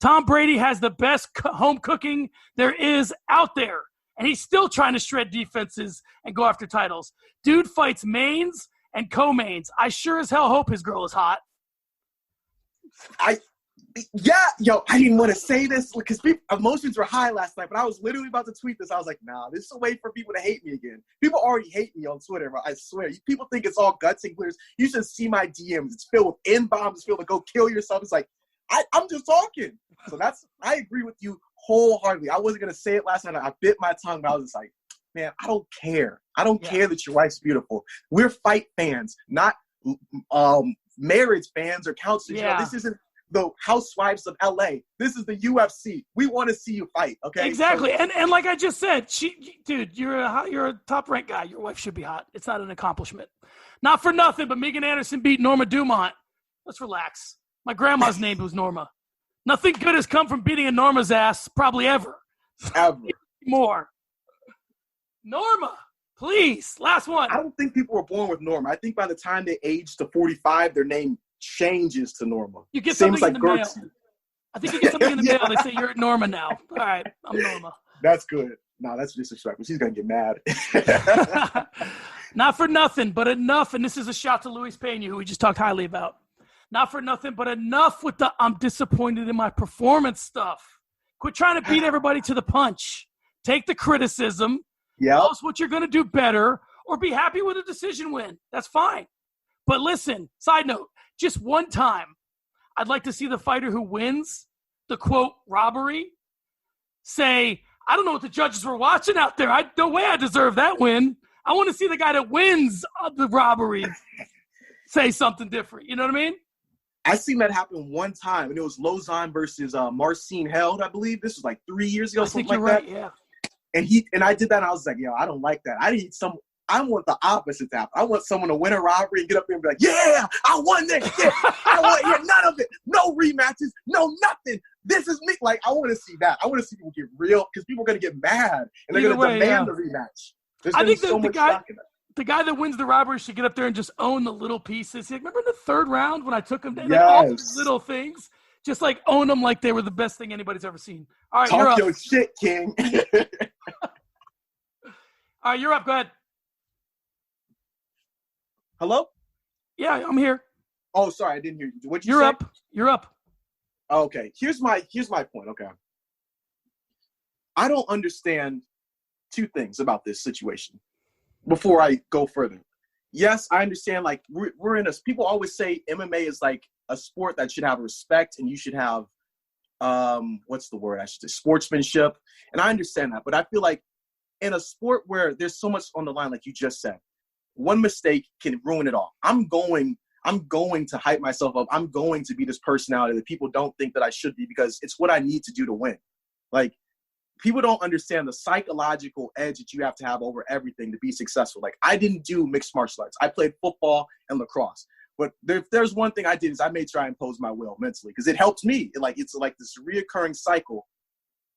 Tom Brady has the best home cooking there is out there. And he's still trying to shred defenses and go after titles. Dude fights mains and co-mains. I sure as hell hope his girl is hot. Yeah, yo, I didn't want to say this because emotions were high last night, but I was literally about to tweet this. I was like, nah, this is a way for people to hate me again. People already hate me on Twitter, bro. I swear. People think it's all guts and clears. You should see my DMs. It's filled with N-bombs. It's filled with go kill yourself. It's like, I'm just talking. So I agree with you wholeheartedly. I wasn't going to say it last night. I bit my tongue, but I was just like, man, I don't care. I don't care that your wife's beautiful. We're fight fans, not marriage fans or counselors. Yeah. This isn't the Housewives of LA. This is the UFC. We want to see you fight, okay? Exactly. So, and like I just said, dude, you're a top-ranked guy. Your wife should be hot. It's not an accomplishment. Not for nothing, but Megan Anderson beat Norma Dumont. Let's relax. My grandma's name was Norma. Nothing good has come from beating a Norma's ass, probably ever. Ever. More. Norma, please. Last one. I don't think people were born with Norma. I think by the time they age to 45, their name changes to Norma. You get something in the mail. I think you get something in the mail. They say you're at Norma now. All right, I'm Norma. That's good. No, that's disrespectful. She's going to get mad. Not for nothing, but enough. And this is a shout to Luis Pena, who we just talked highly about. Not for nothing, but enough with the I'm disappointed in my performance stuff. Quit trying to beat everybody to the punch. Take the criticism. Tell us what you're going to do better, or be happy with a decision win. That's fine. But listen, side note, just one time, I'd like to see the fighter who wins the, quote, robbery say, I don't know what the judges were watching out there. No way I deserve that win. I want to see the guy that wins the robbery say something different. You know what I mean? I seen that happen one time, and it was Lozon versus Marcin Held, I believe. This was like 3 years ago, something like that. Yeah. And I did that, and I was like, yo, I don't like that. I want the opposite to happen. I want someone to win a robbery and get up there and be like, yeah, I won this. Yeah, I want none of it. No rematches. No nothing. This is me. Like, I want to see that. I want to see people get real, because people are going to get mad, and they're going to demand the rematch. I think the guy that wins the robbery should get up there and just own the little pieces. Remember in the third round when I took him down? Like, all these little things, just like own them like they were the best thing anybody's ever seen. All right, you're up. Talk your shit, King. All right, you're up. Go ahead. Hello? Yeah, I'm here. Oh, sorry, I didn't hear you. What'd you say? You're up. Okay, here's my point, okay? I don't understand two things about this situation before I go further. Yes, I understand, like, we're in people always say MMA is like a sport that should have respect, and you should have, what's the word I should say, sportsmanship. And I understand that, but I feel like in a sport where there's so much on the line, like you just said, one mistake can ruin it all. I'm going to hype myself up. I'm going to be this personality that people don't think that I should be, because it's what I need to do to win. Like, people don't understand the psychological edge that you have to have over everything to be successful. Like, I didn't do mixed martial arts. I played football and lacrosse. But if there's one thing I did, is I made sure I imposed my will mentally, because it helped me. It's like this reoccurring cycle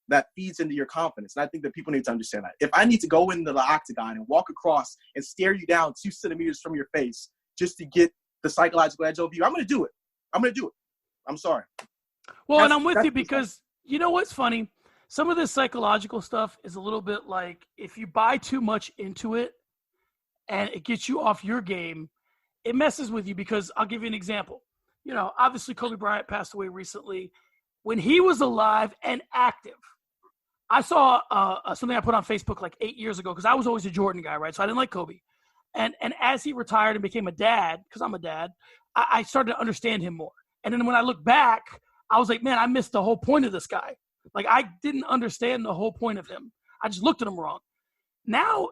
that feeds into your confidence. And I think that people need to understand that. If I need to go into the octagon and walk across and stare you down 2 centimeters from your face just to get the psychological edge over you, I'm going to do it. I'm sorry. Well, and I'm with you, because you know what's funny? Some of this psychological stuff is a little bit like, if you buy too much into it and it gets you off your game, it messes with you. Because I'll give you an example. You know, obviously Kobe Bryant passed away recently. When he was alive and active, I saw something I put on Facebook like 8 years ago, because I was always a Jordan guy, right? So I didn't like Kobe. And as he retired and became a dad, because I'm a dad, I started to understand him more. And then when I look back, I was like, man, I missed the whole point of this guy. Like, I didn't understand the whole point of him. I just looked at him wrong. Now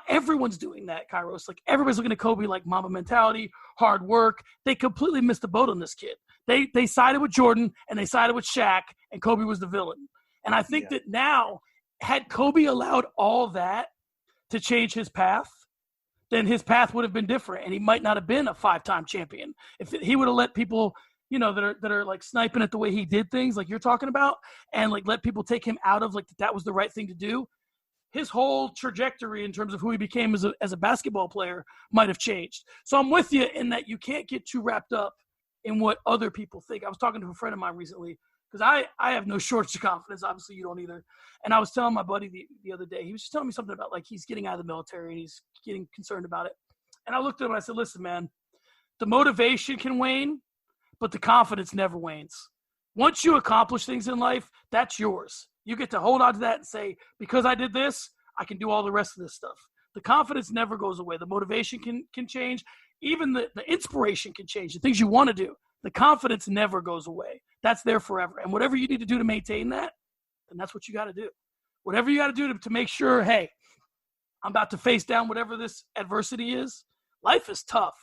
everyone's doing that, Kairos. Like, everybody's looking at Kobe like Mamba mentality, hard work. They completely missed the boat on this kid. They sided with Jordan and they sided with Shaq, and Kobe was the villain. And I think that now, had Kobe allowed all that to change his path, then his path would have been different, and he might not have been a 5-time champion. If he would have let people, you know, that are like sniping at the way he did things, like you're talking about, and like let people take him out of like that was the right thing to do, his whole trajectory in terms of who he became as a basketball player might have changed. So I'm with you in that you can't get too wrapped up in what other people think. I was talking to a friend of mine recently, because I have no shortage of confidence. Obviously, you don't either. And I was telling my buddy the other day, he was just telling me something about, like, he's getting out of the military and he's getting concerned about it. And I looked at him and I said, listen, man, the motivation can wane, but the confidence never wanes. Once you accomplish things in life, that's yours. You get to hold on to that and say, because I did this, I can do all the rest of this stuff. The confidence never goes away. The motivation can change. Even the inspiration can change. The things you want to do. The confidence never goes away. That's there forever. And whatever you need to do to maintain that, then that's what you got to do. Whatever you got to do to make sure, hey, I'm about to face down whatever this adversity is. Life is tough.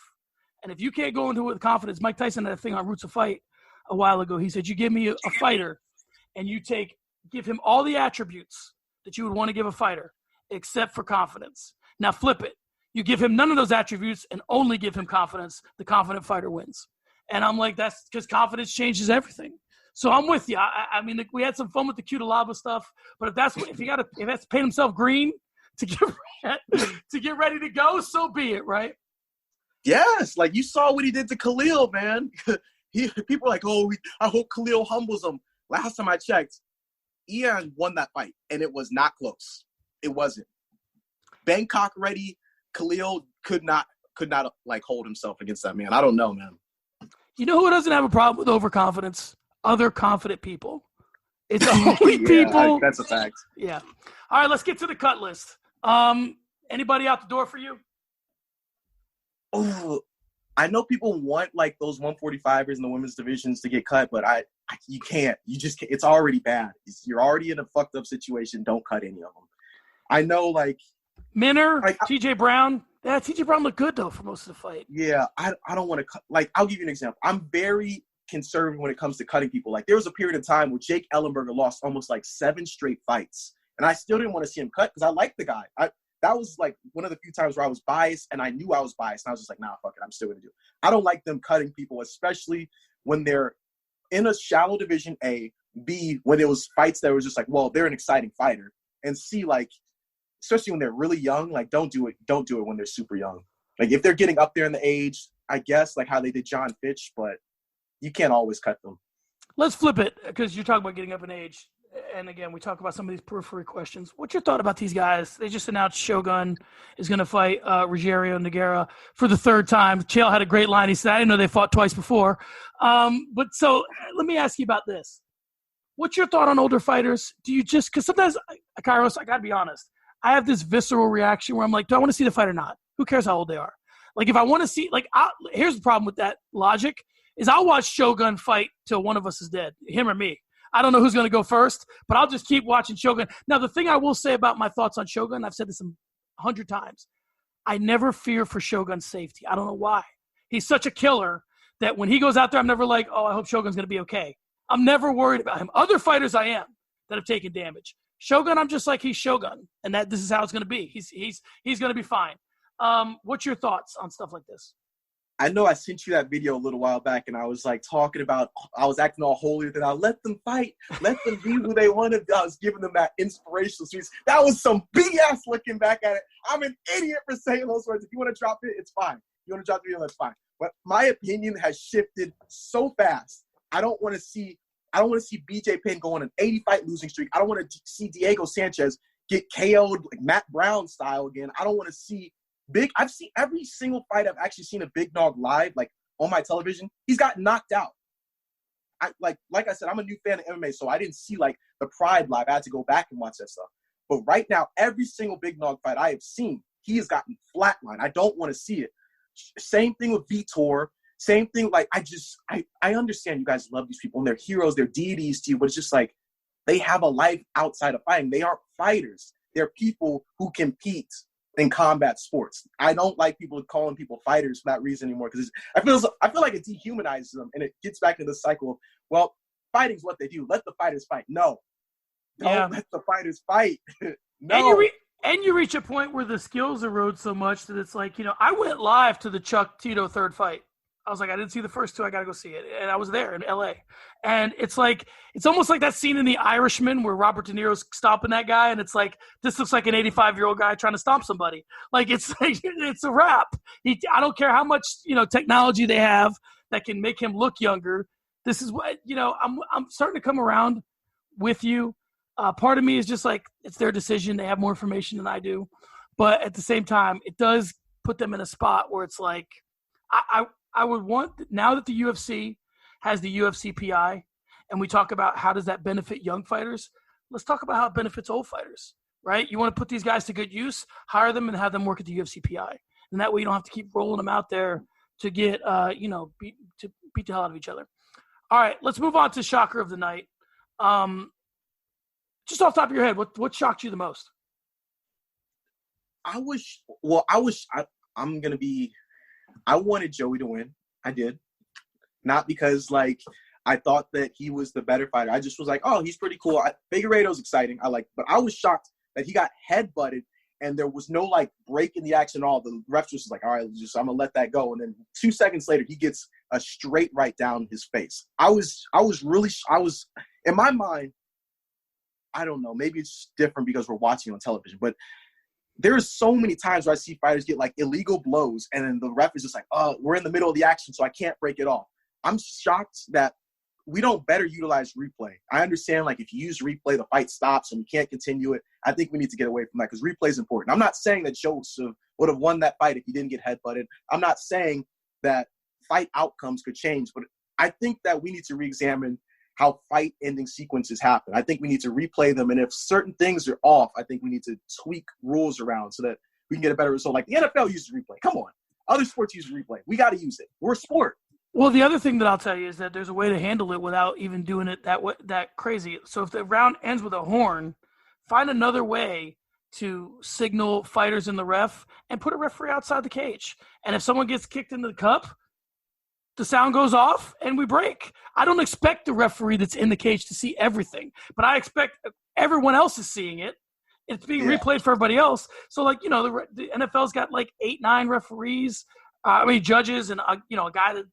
And if you can't go into it with confidence, Mike Tyson had a thing on Roots of Fight a while ago. He said, you give me a fighter and you give him all the attributes that you would want to give a fighter except for confidence. Now flip it. You give him none of those attributes and only give him confidence. The confident fighter wins. And I'm like, that's because confidence changes everything. So I'm with you. I mean, we had some fun with the Cutelaba stuff, but if that's to paint himself green to get ready to go, so be it, right? Yes, like you saw what he did to Khalil, man. People are like, I hope Khalil humbles him. Last time I checked, Ian won that fight, and it was not close. It wasn't. Bangkok ready, Khalil could not like hold himself against that man. I don't know, man. You know who doesn't have a problem with overconfidence? Other confident people. It's only people. That's a fact. Yeah. All right, let's get to the cut list. Anybody out the door for you? Oh, I know people want like those 145ers in the women's divisions to get cut, but you can't. You just can't. It's already bad. You're already in a fucked up situation. Don't cut any of them. I know, like Minner, TJ Brown. Yeah, TJ Brown looked good though for most of the fight. Yeah, I don't want to cut. Like, I'll give you an example. I'm very conservative when it comes to cutting people. Like, there was a period of time where Jake Ellenberger lost almost like 7 straight fights, and I still didn't want to see him cut because I liked the guy. That was like one of the few times where I was biased, and I knew I was biased. And I was just like, nah, fuck it, I'm still going to do it. I don't like them cutting people, especially when they're in a shallow division A, B, when it was fights that were just like, well, they're an exciting fighter, and C, like, especially when they're really young, like, don't do it when they're super young. Like, if they're getting up there in the age, I guess, like how they did John Fitch, but you can't always cut them. Let's flip it, because you're talking about getting up in age. And again, we talk about some of these periphery questions. What's your thought about these guys? They just announced Shogun is going to fight Rogerio Nogueira for the 3rd time. Chael had a great line. He said, I didn't know they fought twice before. But so let me ask you about this. What's your thought on older fighters? Do you just – because sometimes, Kairos, I got to be honest, I have this visceral reaction where I'm like, do I want to see the fight or not? Who cares how old they are? Like, if I want to see – like, here's the problem with that logic is I'll watch Shogun fight till one of us is dead, him or me. I don't know who's going to go first, but I'll just keep watching Shogun. Now, the thing I will say about my thoughts on Shogun, I've said this 100 times. I never fear for Shogun's safety. I don't know why. He's such a killer that when he goes out there, I'm never like, oh, I hope Shogun's going to be okay. I'm never worried about him. Other fighters I am that have taken damage. Shogun, I'm just like, he's Shogun, and that this is how it's going to be. He's going to be fine. What's your thoughts on stuff like this? I know I sent you that video a little while back, and I was like talking about, I was acting all holier than I let them fight, let them be who they want to be. I was giving them that inspirational speech. That was some BS looking back at it. I'm an idiot for saying those words. If you want to drop it, it's fine. If you want to drop the video, that's fine. But my opinion has shifted so fast. I don't want to see BJ Penn go on an 80-fight losing streak. I don't want to see Diego Sanchez get KO'd like Matt Brown style again. I don't want to see I've seen every single fight I've actually seen a Big Nog live, like on my television. He's got knocked out. Like I said, I'm a new fan of MMA, so I didn't see like the Pride live. I had to go back and watch that stuff. But right now, every single Big Nog fight I have seen, he has gotten flatlined. I don't want to see it. Same thing with Vitor. Same thing. Like, I understand you guys love these people and they're heroes, they're deities to you, but it's just like they have a life outside of fighting. They aren't fighters. They're people who compete in combat sports. I don't like people calling people fighters for that reason anymore because I feel like it dehumanizes them, and it gets back into the cycle of, well, fighting's what they do. Let the fighters fight. No. Don't let the fighters fight. No. And you reach a point where the skills erode so much that it's like, I went live to the Chuck Tito 3rd fight. I was like, I didn't see the first 2. I got to go see it. And I was there in LA. And it's like, it's almost like that scene in The Irishman where Robert De Niro's stomping that guy. And it's like, this looks like an 85-year-old guy trying to stomp somebody. Like, it's a wrap. I don't care how much, technology they have that can make him look younger. This is what, I'm starting to come around with you. Part of me is just like, it's their decision. They have more information than I do. But at the same time, it does put them in a spot where it's like, I would want, now that the UFC has the UFC PI and we talk about how does that benefit young fighters, let's talk about how it benefits old fighters, right? You want to put these guys to good use, hire them and have them work at the UFC PI. And that way you don't have to keep rolling them out there to get, beat the hell out of each other. All right, let's move on to shocker of the night. Just off the top of your head, what shocked you the most? I wanted Joey to win. I did. Not because, I thought that he was the better fighter. I just was like, oh, he's pretty cool. Figueiredo's exciting. But I was shocked that he got headbutted and there was no, break in the action at all. The ref was just like, all right, I'm going to let that go. And then 2 seconds later, he gets a straight right down his face. I was in my mind, I don't know, maybe it's different because we're watching on television, but there's so many times where I see fighters get illegal blows and then the ref is just like, oh, we're in the middle of the action, so I can't break it off. I'm shocked that we don't better utilize replay. I understand, if you use replay, the fight stops and we can't continue it. I think we need to get away from that because replay is important. I'm not saying that Joseph would have won that fight if he didn't get headbutted. I'm not saying that fight outcomes could change, but I think that we need to re-examine how fight-ending sequences happen. I think we need to replay them, and if certain things are off, I think we need to tweak rules around so that we can get a better result. The NFL uses replay. Come on. Other sports use replay. We got to use it. We're a sport. Well, the other thing that I'll tell you is that there's a way to handle it without even doing it that crazy. So if the round ends with a horn, find another way to signal fighters in the ref and put a referee outside the cage. And if someone gets kicked into the cup, the sound goes off and we break. I don't expect the referee that's in the cage to see everything, but I expect everyone else is seeing it. It's being replayed for everybody else. So, the NFL's got 8-9 referees, judges, and a guy that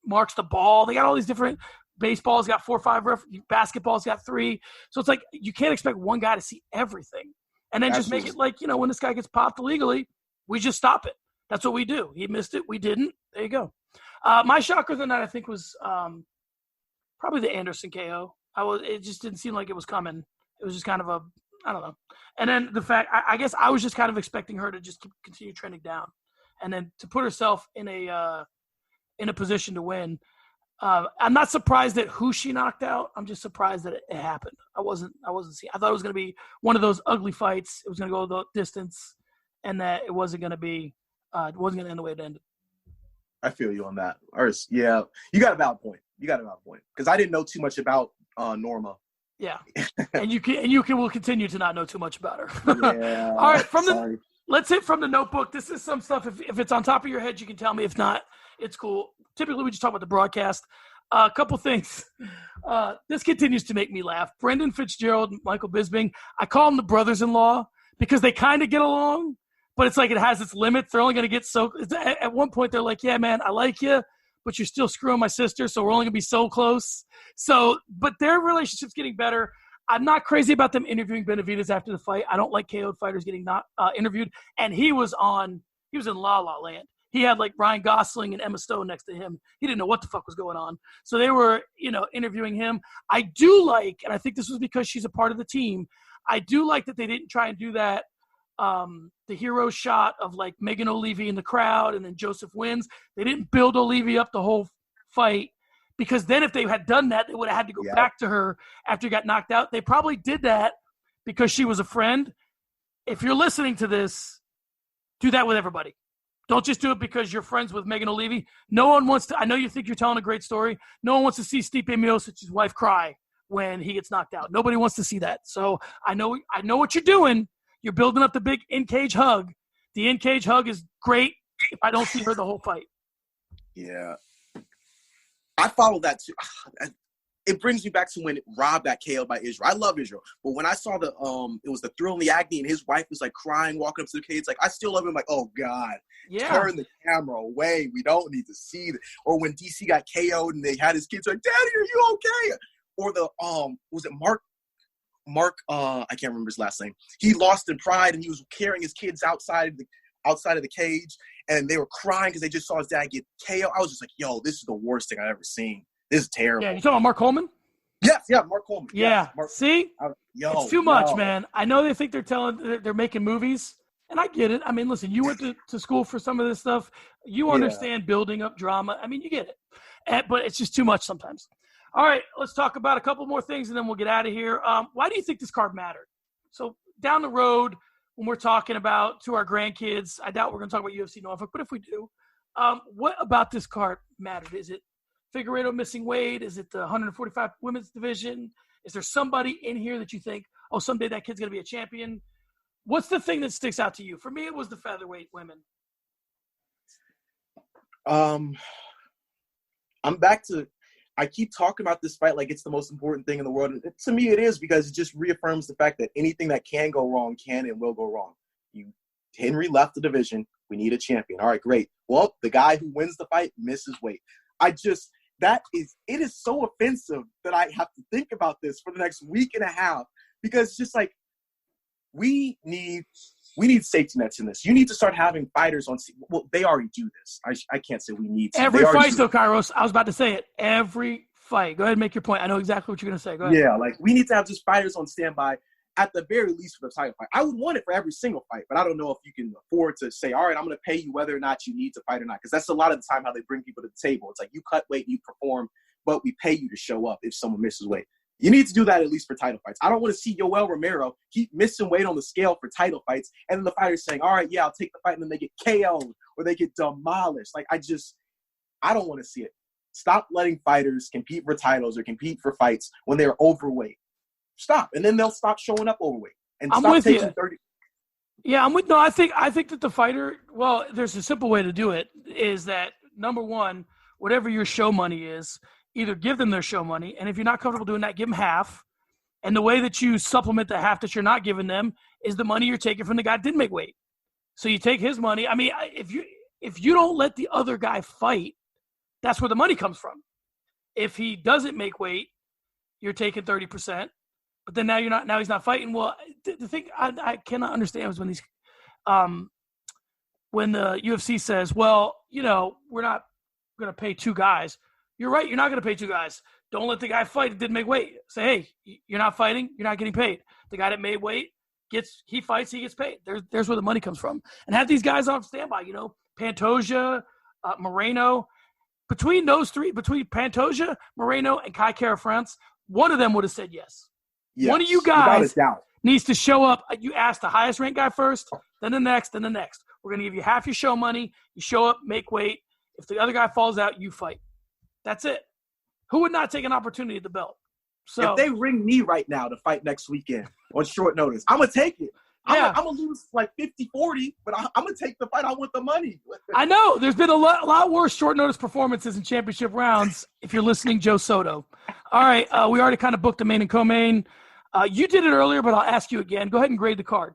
marks the ball. They got all these different. Baseball's got 4 or 5 basketball's got 3. So it's you can't expect one guy to see everything. And then just make it when this guy gets popped illegally, we just stop it. That's what we do. He missed it. We didn't. There you go. My shocker of the night, I think, was probably the Anderson KO. It just didn't seem like it was coming. It was just kind of I don't know. And then the fact, I guess I was just kind of expecting her to just continue trending down. And then to put herself in a position to win. I'm not surprised at who she knocked out. I'm just surprised that it happened. I wasn't seeing. I thought it was going to be one of those ugly fights. It was going to go the distance, and that it wasn't going to be. It wasn't going to end the way it ended. I feel you on that. Yeah, you got a valid point. Because I didn't know too much about Norma. Yeah, and you will continue to not know too much about her. Yeah. All right, let's hit from the notebook. This is some stuff. If it's on top of your head, you can tell me. If not, it's cool. Typically, we just talk about the broadcast. A couple things. This continues to make me laugh. Brendan Fitzgerald and Michael Bisping, I call them the brothers-in-law because they kind of get along, but it's it has its limits. They're only going to get so – at one point, they're like, yeah, man, I like you, but you're still screwing my sister, so we're only going to be so close. But their relationship's getting better. I'm not crazy about them interviewing Benavidez after the fight. I don't like KO'd fighters getting not interviewed. And he was in La La Land. He had Ryan Gosling and Emma Stone next to him. He didn't know what the fuck was going on. So they were, interviewing him. I do like, and I think this was because she's a part of the team, I do like that they didn't try and do that, the hero shot of Megan O'Leary in the crowd and then Joseph wins. They didn't build O'Leary up the whole fight because then if they had done that, they would have had to go back to her after he got knocked out. They probably did that because she was a friend. If you're listening to this, do that with everybody. Don't just do it because you're friends with Megan O'Leary. No one wants to – I know you think you're telling a great story. No one wants to see Stipe Miocic's wife cry when he gets knocked out. Nobody wants to see that. So I know what you're doing. You're building up the big in-cage hug. The in-cage hug is great if I don't see her the whole fight. Yeah. I follow that too. It brings me back to when Rob got KO'd by Israel. I love Israel. But when I saw it was the Thrill and the Agony and his wife was crying, walking up to the cage, I still love him. Oh God, turn the camera away. We don't need to see that. Or when DC got KO'd and they had his kids Daddy, are you okay? Or the, was it Mark, I can't remember his last name. He lost in pride and he was carrying his kids outside of the cage and they were crying because they just saw his dad get KO'd. I was just yo, this is the worst thing I've ever seen. This is terrible. Yeah, you talking about Mark Coleman? Yes, Mark Coleman. Yeah. Yes, See? It's too much, man. I know they think they're making movies, and I get it. I mean, listen, you went to school for some of this stuff. You understand building up drama. I mean, you get it. But it's just too much sometimes. All right, let's talk about a couple more things, and then we'll get out of here. Why do you think this card mattered? So down the road, when we're talking about to our grandkids, I doubt we're going to talk about UFC Norfolk, but if we do, what about this card mattered? Is it Figueiredo missing weight? Is it the 145 women's division? Is there somebody in here that you think, oh, someday that kid's going to be a champion? What's the thing that sticks out to you? For me, it was the featherweight women. I'm back to – I keep talking about this fight like it's the most important thing in the world. And to me, it is, because it just reaffirms the fact that anything that can go wrong can and will go wrong. Henry left the division. We need a champion. All right, great. Well, the guy who wins the fight misses weight. It is so offensive that I have to think about this for the next week and a half, because it's just like, we need safety nets in this. You need to start having fighters on. Well, they already do this. I can't say we need to. Every fight, though, Kairos. I was about to say it. Every fight. Go ahead and make your point. I know exactly what you're going to say. Go ahead. Yeah, like, we need to have just fighters on standby at the very least for the title fight. I would want it for every single fight, but I don't know if you can afford to say, all right, I'm going to pay you whether or not you need to fight or not, because that's a lot of the time how they bring people to the table. It's like, you cut weight, you perform, but we pay you to show up if someone misses weight. You need to do that at least for title fights. I don't want to see Yoel Romero keep missing weight on the scale for title fights, and then the fighter's saying, all right, yeah, I'll take the fight, and then they get KO'd or they get demolished. Like, I don't want to see it. Stop letting fighters compete for titles or compete for fights when they're overweight. Stop. And then they'll stop showing up overweight. And I'm stop with taking you. 30. Yeah, I'm with – no, I think that the fighter – well, there's a simple way to do it, is that, number one, whatever your show money is, either give them their show money, and if you're not comfortable doing that, give them half. And the way that you supplement the half that you're not giving them is the money you're taking from the guy that didn't make weight. So you take his money. I mean, if you don't let the other guy fight, that's where the money comes from. If he doesn't make weight, you're taking 30%. But then now he's not fighting. Well, the thing I cannot understand is when when the UFC says, well, we're not going to pay two guys. You're right. You're not going to pay two guys. Don't let the guy fight that didn't make weight. Say, hey, you're not fighting. You're not getting paid. The guy that made weight he fights. He gets paid. There's where the money comes from. And have these guys on standby. Pantoja, Moreno. Between those three, between Pantoja, Moreno, and Kai Kara France, one of them would have said yes. Yes, one of you guys needs to show up. You ask the highest ranked guy first, then the next, then the next. We're going to give you half your show money. You show up, make weight. If the other guy falls out, you fight. That's it. Who would not take an opportunity at the belt? So if they ring me right now to fight next weekend on short notice, I'm going to take it. I'm going to lose like 50-40, but I'm going to take the fight. I want the money. I know. There's been a lot worse short notice performances in championship rounds, if you're listening, Joe Soto. All right. We already kind of booked the main and co-main. You did it earlier, but I'll ask you again. Go ahead and grade the card.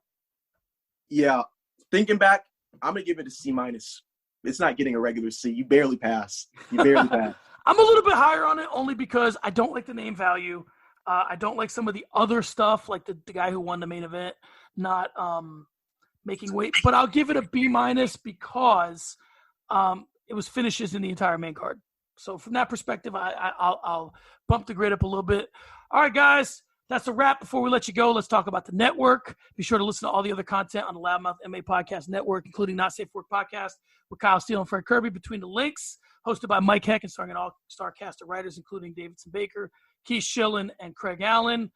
Yeah. Thinking back, I'm going to give it a C-. It's not getting a regular C. You barely pass. I'm a little bit higher on it only because I don't like the name value. I don't like some of the other stuff, like the guy who won the main event not making weight. But I'll give it a B- because it was finishes in the entire main card. So from that perspective, I'll bump the grade up a little bit. All right, guys. That's a wrap. Before we let you go, let's talk about the network. Be sure to listen to all the other content on the LoudMouth MMA Podcast Network, including Not Safe for Work Podcast with Kyle Steele and Frank Kirby, Between the Links, hosted by Mike Heck and starring an all-star cast of writers, including Davidson Baker, Keith Schillen, and Craig Allen.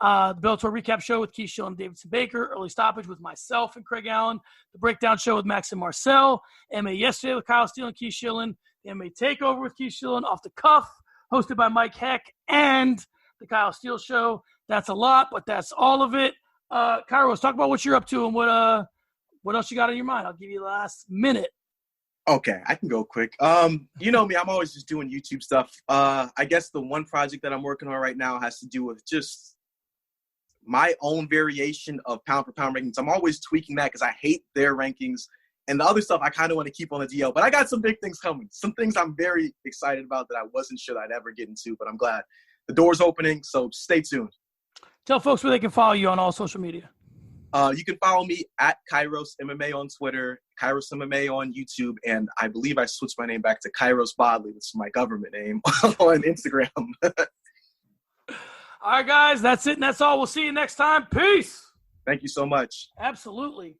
The Bellator Recap Show with Keith Schillen and Davidson Baker. Early Stoppage with myself and Craig Allen. The Breakdown Show with Max and Marcel. MMA Yesterday with Kyle Steele and Keith Schillen. The MMA Takeover with Keith Schillen. Off the Cuff, hosted by Mike Heck. And the Kyle Steele Show. That's a lot, but that's all of it. Kairos, talk about what you're up to and what else you got on your mind. I'll give you the last minute. Okay, I can go quick. You know me, I'm always just doing YouTube stuff. I guess the one project that I'm working on right now has to do with just my own variation of pound-for-pound rankings. I'm always tweaking that because I hate their rankings. And the other stuff I kind of want to keep on the DL. But I got some big things coming. Some things I'm very excited about that I wasn't sure I'd ever get into, but I'm glad. The door's opening, so stay tuned. Tell folks where they can follow you on all social media. You can follow me at Kairos MMA on Twitter, Kairos MMA on YouTube, and I believe I switched my name back to Kairos Bodley, which is my government name, on Instagram. All right, guys, that's it, and that's all. We'll see you next time. Peace. Thank you so much. Absolutely.